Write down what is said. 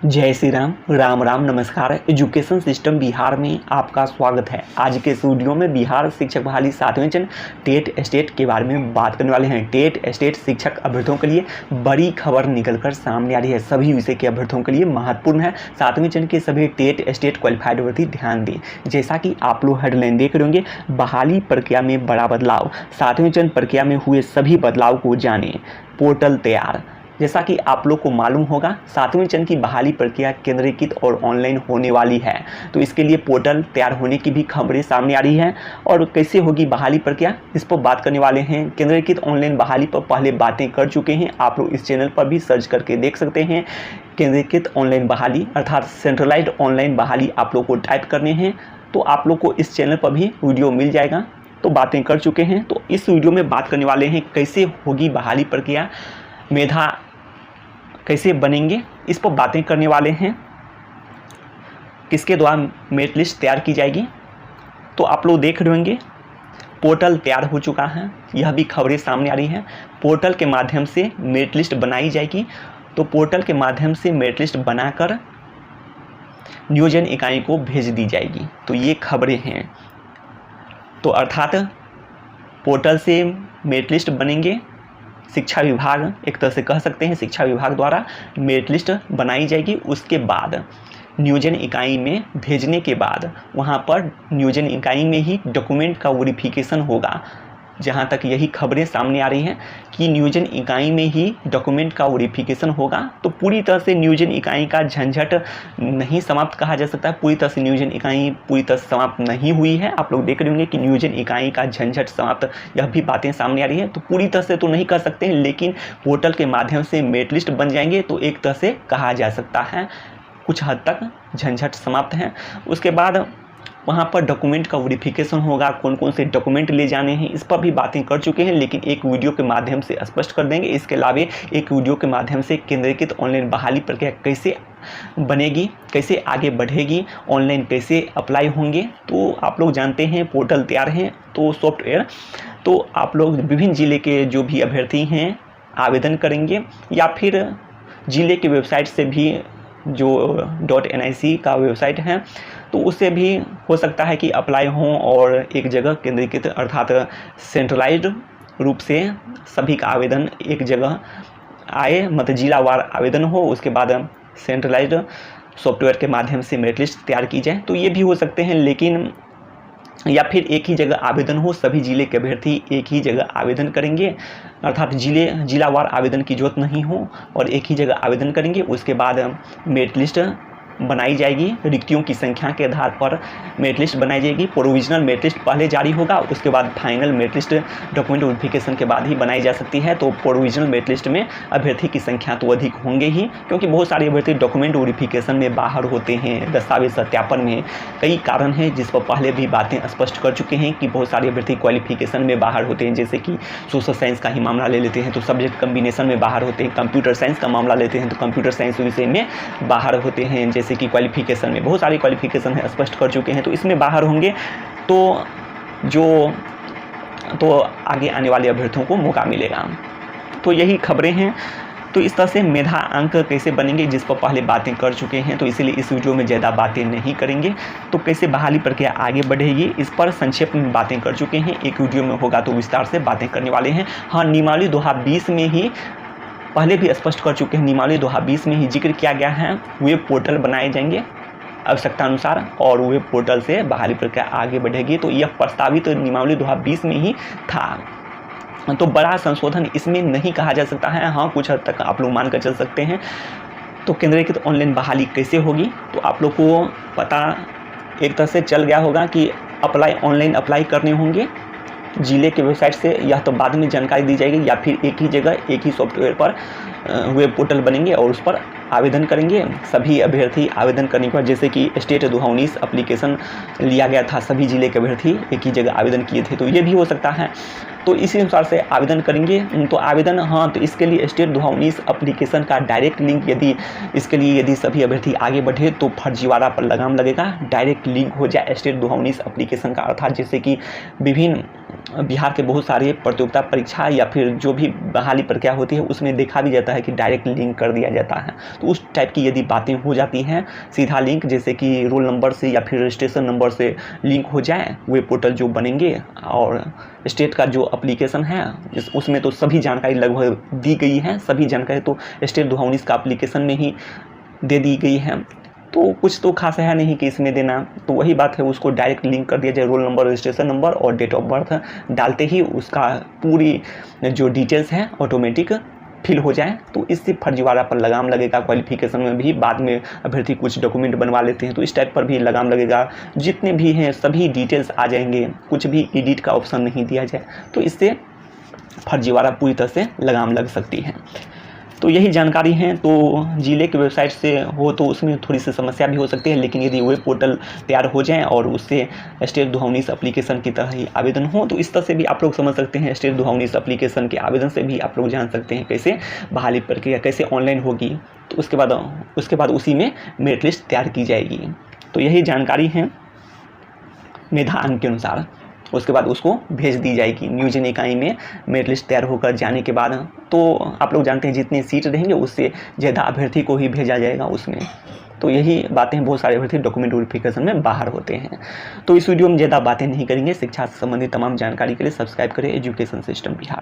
जय श्री राम, राम राम, नमस्कार। Education system Bihar में आपका स्वागत है। आज के इस वीडियो में बिहार शिक्षक बहाली 7वें चरण टेट स्टेट के बारे में बात करने वाले हैं। टेट स्टेट शिक्षक अभ्यर्थियों के लिए बड़ी खबर निकलकर सामने आ रही है। सभी विषय के अभ्यर्थियों के लिए महत्वपूर्ण है। 7वें चरण के सभी टेट स्टेट क्वालिफाइड अभ्यर्थी ध्यान दें। जैसा कि आप लोग हेडलाइन देख रहे होंगे, बहाली प्रक्रिया में बड़ा बदलाव, 7वें चरण प्रक्रिया में हुए सभी बदलाव को जानें, पोर्टल तैयार। जैसा कि आप लोग को मालूम होगा, 7वें चरण की बहाली प्रक्रिया केंद्रीकृत और ऑनलाइन होने वाली है, तो इसके लिए पोर्टल तैयार होने की भी खबरें सामने आ रही हैं। और कैसे होगी बहाली प्रक्रिया, इस पर बात करने वाले हैं। केंद्रीकृत ऑनलाइन बहाली पर पहले बातें कर चुके हैं, आप लोग इस चैनल पर भी सर्च करके देख सकते हैं। केंद्रीकृत ऑनलाइन बहाली अर्थात सेंट्रलाइज्ड ऑनलाइन बहाली आप लोग को टाइप करने हैं, तो आप लोग को इस चैनल पर भी वीडियो मिल जाएगा। तो बातें कर चुके हैं, तो इस वीडियो में बात करने वाले हैं कैसे होगी बहाली प्रक्रिया, मेधा कैसे बनेंगे, इस पर बातें करने वाले हैं। किसके द्वारा मेरिट लिस्ट तैयार की जाएगी, तो आप लोग देख रहे होंगे पोर्टल तैयार हो चुका है। यह भी खबरें सामने आ रही हैं। पोर्टल के माध्यम से मेरिट लिस्ट बनाई जाएगी, तो पोर्टल के माध्यम से मेरिट लिस्ट बनाकर नियोजन इकाई को भेज दी जाएगी। तो ये खबरें हैं। तो अर्थात पोर्टल से मेरिट लिस्ट बनेंगे, शिक्षा विभाग, एक तरह से कह सकते हैं शिक्षा विभाग द्वारा मेरिट लिस्ट बनाई जाएगी। उसके बाद नियोजन इकाई में भेजने के बाद वहां पर नियोजन इकाई में ही डॉक्यूमेंट का वेरिफिकेशन होगा। जहां तक यही खबरें सामने आ रही हैं कि नियोजन इकाई में ही डॉक्यूमेंट का वेरिफिकेशन होगा। तो पूरी तरह से नियोजन इकाई का झंझट नहीं समाप्त कहा जा सकता है। पूरी तरह से नियोजन इकाई पूरी तरह से समाप्त नहीं हुई है। आप लोग देख रहे होंगे कि नियोजन इकाई का झंझट समाप्त, यह भी बातें सामने आ रही है। तो पूरी तरह से तो नहीं कर सकते हैं, लेकिन पोर्टल के माध्यम से मेरिट लिस्ट बन जाएंगे, तो एक तरह से कहा जा सकता है कुछ हद तक झंझट समाप्त है। उसके बाद वहाँ पर डॉक्यूमेंट का वेरिफिकेशन होगा, कौन कौन से डॉक्यूमेंट ले जाने हैं, इस पर भी बातें कर चुके हैं, लेकिन एक वीडियो के माध्यम से स्पष्ट कर देंगे। इसके अलावा एक वीडियो के माध्यम से केंद्रीकृत ऑनलाइन बहाली प्रक्रिया कैसे बनेगी, कैसे आगे बढ़ेगी, ऑनलाइन कैसे अप्लाई होंगे। तो आप लोग जानते हैं पोर्टल तैयार हैं, तो सॉफ्टवेयर, तो आप लोग विभिन्न ज़िले के जो भी अभ्यर्थी हैं आवेदन करेंगे, या फिर ज़िले की वेबसाइट से भी जो .nic का वेबसाइट है, तो उससे भी हो सकता है कि अप्लाई हों और एक जगह केंद्रीकृत अर्थात सेंट्रलाइज्ड रूप से सभी का आवेदन एक जगह आए, मतलब जिलावार आवेदन हो। उसके बाद सेंट्रलाइज्ड सॉफ्टवेयर के माध्यम से मेरिट लिस्ट तैयार की जाए, तो ये भी हो सकते हैं। लेकिन या फिर एक ही जगह आवेदन हो, सभी ज़िले के अभ्यर्थी एक ही जगह आवेदन करेंगे, अर्थात जिलावार आवेदन की जरूरत नहीं हो और एक ही जगह आवेदन करेंगे। उसके बाद मेरिट लिस्ट बनाई जाएगी, रिक्तियों की संख्या के आधार पर मेरिट लिस्ट बनाई जाएगी। प्रोविजनल मेरिट लिस्ट पहले जारी होगा, उसके बाद final merit list document verification के बाद ही बनाई जा सकती है। तो प्रोविजनल मेरिट लिस्ट में अभ्यर्थी की संख्या तो अधिक होंगे ही, क्योंकि बहुत सारे अभ्यर्थी डॉक्यूमेंट वेरिफिकेशन में बाहर होते हैं, दस्तावेज सत्यापन में कई कारण हैं, जिस पर पहले भी बातें स्पष्ट कर चुके हैं कि बहुत सारे अभ्यर्थी क्वालिफिकेशन में बाहर होते हैं। जैसे कि सोशल साइंस का ही मामला ले लेते हैं तो सब्जेक्ट कम्बिनेशन में बाहर होते हैं, कंप्यूटर साइंस का मामला लेते हैं तो कंप्यूटर साइंस विषय में बाहर होते हैं, जैसे कि क्वालिफिकेशन में बहुत सारी क्वालिफिकेशन है, स्पष्ट कर चुके हैं, तो इसमें बाहर होंगे। तो आगे आने वाले अभ्यर्थियों को मौका मिलेगा। तो यही खबरें हैं। तो इस तरह से मेधा अंक कैसे बनेंगे, जिस पर पहले बातें कर चुके हैं, तो इसीलिए इस वीडियो में ज़्यादा बातें नहीं करेंगे। तो कैसे बहाली प्रक्रिया आगे बढ़ेगी, इस पर संक्षेप में बातें कर चुके हैं। एक वीडियो में होगा तो विस्तार से बातें करने वाले हैं। हाँ, नियमावली 2020 में ही पहले भी स्पष्ट कर चुके हैं, नियमावली 2020 में ही जिक्र किया गया है, वेब पोर्टल बनाए जाएंगे आवश्यकता अनुसार और वेब पोर्टल से बहाली प्रक्रिया आगे बढ़ेगी। तो यह प्रस्तावित नियमावली 2020 में ही था, तो बड़ा संशोधन इसमें नहीं कहा जा सकता है। हाँ, कुछ हद तक आप लोग मान कर चल सकते हैं। तो केंद्रीकृत ऑनलाइन बहाली कैसे होगी, तो आप लोग को पता एक तरह से चल गया होगा कि ऑनलाइन अप्लाई करने होंगे जिले के वेबसाइट से, या तो बाद में जानकारी दी जाएगी, या फिर एक ही जगह एक ही सॉफ्टवेयर पर वेब पोर्टल बनेंगे और उस पर आवेदन करेंगे सभी अभ्यर्थी। आवेदन करने के बाद जैसे कि स्टेट 2019 एप्लीकेशन लिया गया था, सभी जिले के अभ्यर्थी एक ही जगह आवेदन किए थे, तो ये भी हो सकता है। तो इसी अनुसार से आवेदन करेंगे। तो आवेदन, हाँ, तो इसके लिए स्टेट 2019 एप्लीकेशन का डायरेक्ट लिंक यदि सभी अभ्यर्थी आगे बढ़े तो फर्जीवाड़ा पर लगाम लगेगा। डायरेक्ट लिंक हो जाए स्टेट 2019 एप्लीकेशन का, अर्थात जैसे कि विभिन्न बिहार के बहुत सारे प्रतियोगिता परीक्षा या फिर जो भी बहाली प्रक्रिया होती है उसमें देखा भी जाता है कि डायरेक्ट लिंक कर दिया जाता है। तो उस टाइप की यदि बातें हो जाती हैं, सीधा लिंक जैसे कि रोल नंबर से या फिर रजिस्ट्रेशन नंबर से लिंक हो जाए, वेब पोर्टल जो बनेंगे और स्टेट का जो एप्लीकेशन है उसमें तो सभी जानकारी लगभग दी गई है, सभी जानकारी तो स्टेट 2019 का एप्लीकेशन में ही दे दी गई है, तो कुछ तो खास है नहीं कि इसमें देना। तो वही बात है, उसको डायरेक्ट लिंक कर दिया जाए, रोल नंबर, रजिस्ट्रेशन नंबर और डेट ऑफ बर्थ डालते ही उसका पूरी जो डिटेल्स है ऑटोमेटिक फिल हो जाए, तो इससे फर्जीवाड़ा पर लगाम लगेगा। क्वालिफिकेशन में भी बाद में अभ्यर्थी कुछ डॉक्यूमेंट बनवा लेते हैं तो इस टाइप पर भी लगाम लगेगा। जितने भी हैं सभी डिटेल्स आ जाएंगे, कुछ भी एडिट का ऑप्शन नहीं दिया जाए, तो इससे फर्जीवाड़ा पूरी तरह से लगाम लग सकती है। तो यही जानकारी है। तो जिले के वेबसाइट से हो तो उसमें थोड़ी सी समस्या भी हो सकती है, लेकिन यदि वेब पोर्टल तैयार हो जाए और उससे स्टेट 2019 एप्लीकेशन की तरह ही आवेदन हो, तो इस तरह से भी आप लोग समझ सकते हैं। स्टेट 2019 एप्लीकेशन के आवेदन से भी आप लोग जान सकते हैं कैसे बहाली प्रक्रिया कैसे ऑनलाइन होगी, तो उसके बाद उसी में मेरिट लिस्ट तैयार की जाएगी। तो यही जानकारी है मेधा अंक के अनुसार। उसके बाद उसको भेज दी जाएगी नियोजन इकाई में मेरिट लिस्ट तैयार होकर जाने के बाद। तो आप लोग जानते हैं जितने सीट रहेंगे उससे ज़्यादा अभ्यर्थी को ही भेजा जाएगा उसमें। तो यही बातें, बहुत सारे अभ्यर्थी डॉक्यूमेंट वेरिफिकेशन में बाहर होते हैं। तो इस वीडियो में ज़्यादा बातें नहीं करेंगे। शिक्षा से संबंधित तमाम जानकारी के लिए सब्सक्राइब करें एजुकेशन सिस्टम बिहार।